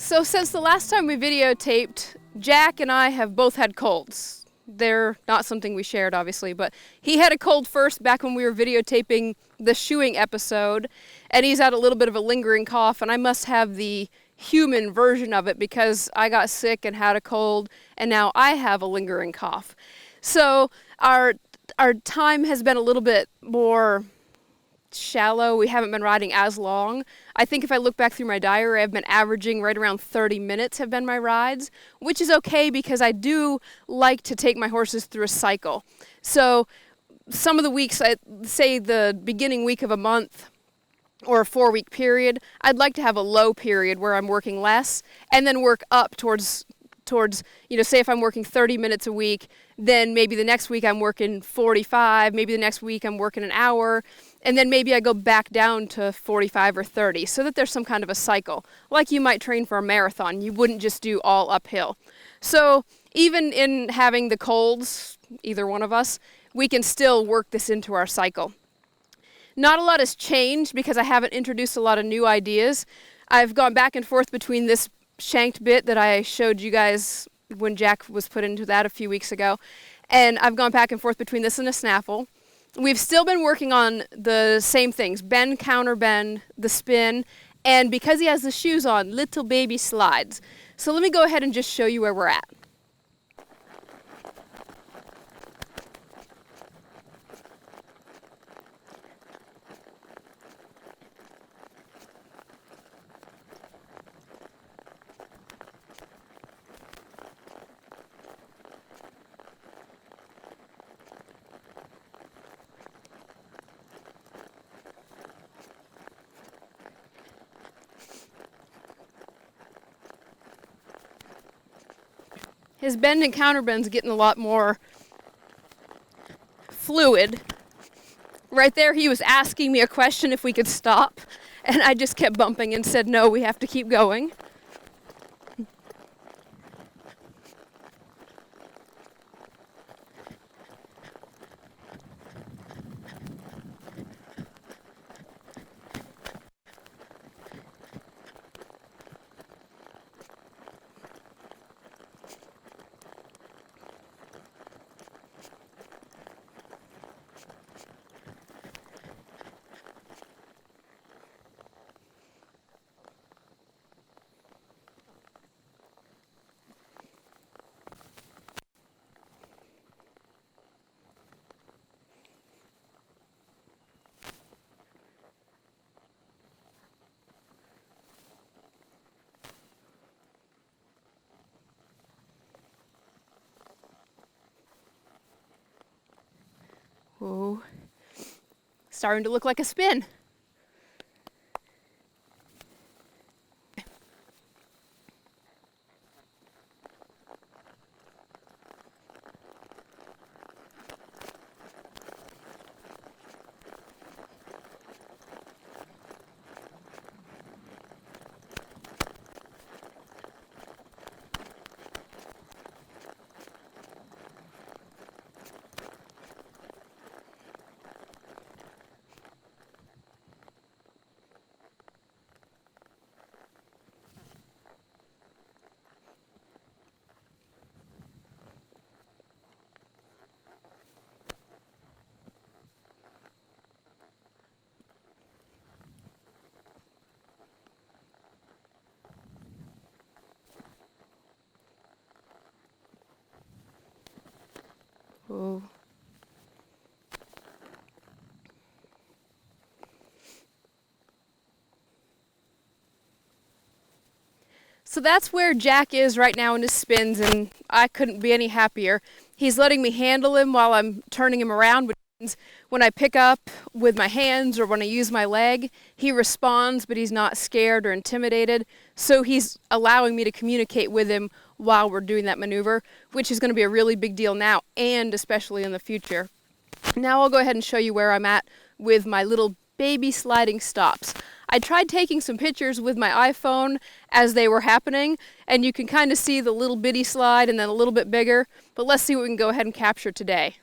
So since the last time we videotaped, Jack and I have both had colds. They're not something we shared, obviously, but he had a cold first back when we were videotaping the shoeing episode, and he's had a little bit of a lingering cough, and I must have the human version of it because I got sick and had a cold, and now I have a lingering cough. So our time has been a little bit more shallow. We haven't been riding as long. I think if I look back through my diary, I've been averaging right around 30 minutes have been my rides, which is okay because I do like to take my horses through a cycle. So some of the weeks, say the beginning week of a month or a 4-week period, I'd like to have a low period where I'm working less and then work up towards, say if I'm working 30 minutes a week, then maybe the next week I'm working 45, maybe the next week I'm working an hour, and then maybe I go back down to 45 or 30 so that there's some kind of a cycle. Like you might train for a marathon, you wouldn't just do all uphill. So even in having the colds, either one of us, we can still work this into our cycle. Not a lot has changed because I haven't introduced a lot of new ideas. I've gone back and forth between this shanked bit that I showed you guys when Jack was put into that a few weeks ago, and I've gone back and forth between this and a snaffle. We've still been working on the same things, bend, counter bend, the spin, and because he has the shoes on, little baby slides. So let me go ahead and just show you where we're at. His bend and counter bend's getting a lot more fluid. Right there he was asking me a question if we could stop, and I just kept bumping and said, no, we have to keep going. Whoa, starting to look like a spin. Whoa. So that's where Jack is right now in his spins, and I couldn't be any happier. He's letting me handle him while I'm turning him around, which means when I pick up with my hands or when I use my leg, he responds, but he's not scared or intimidated. So he's allowing me to communicate with him while we're doing that maneuver, which is going to be a really big deal now and especially in the future. Now I'll go ahead and show you where I'm at with my little baby sliding stops. I tried taking some pictures with my iPhone as they were happening, and you can kind of see the little bitty slide and then a little bit bigger, but let's see what we can go ahead and capture today.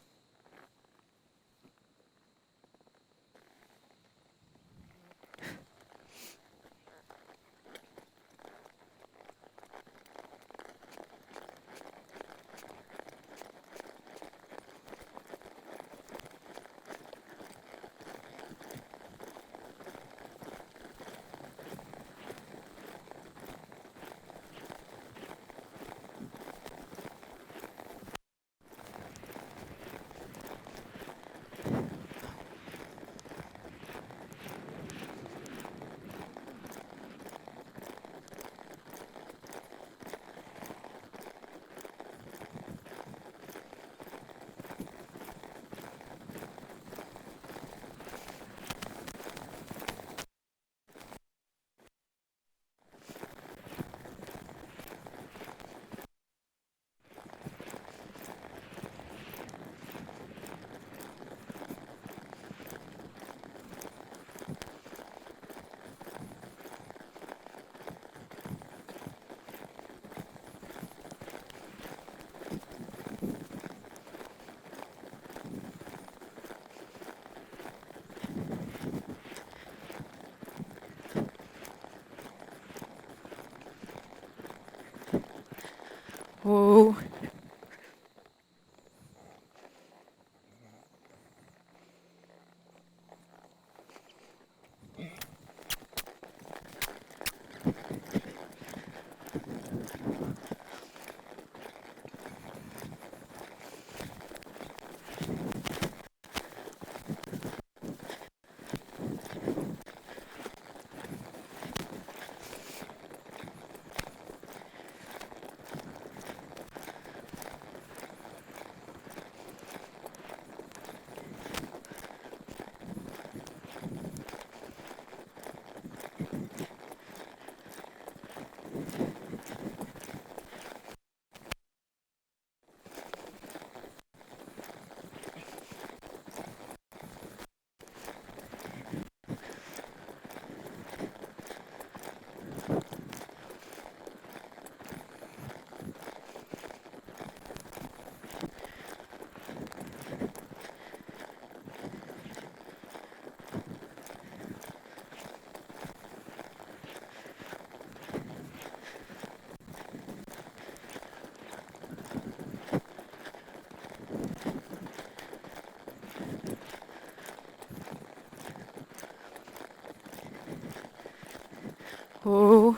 Whoa.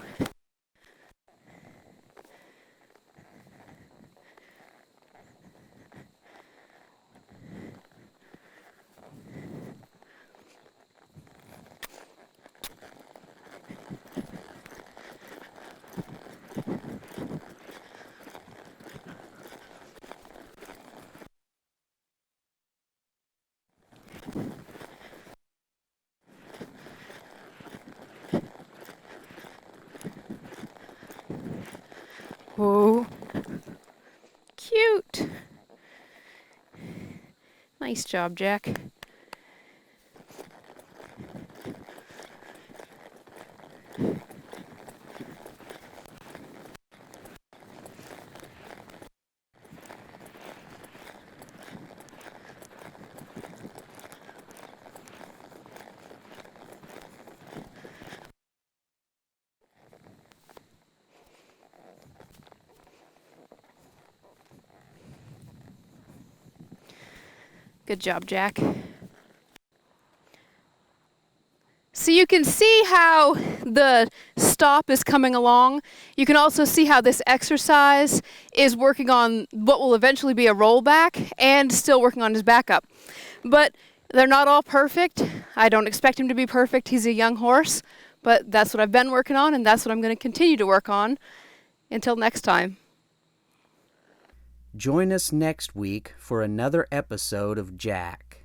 Whoa. Cute. Nice job, Jack. Good job, Jack. So you can see how the stop is coming along. You can also see how this exercise is working on what will eventually be a rollback and still working on his backup. But they're not all perfect. I don't expect him to be perfect. He's a young horse, but that's what I've been working on, and that's what I'm going to continue to work on until next time. Join us next week for another episode of Jack.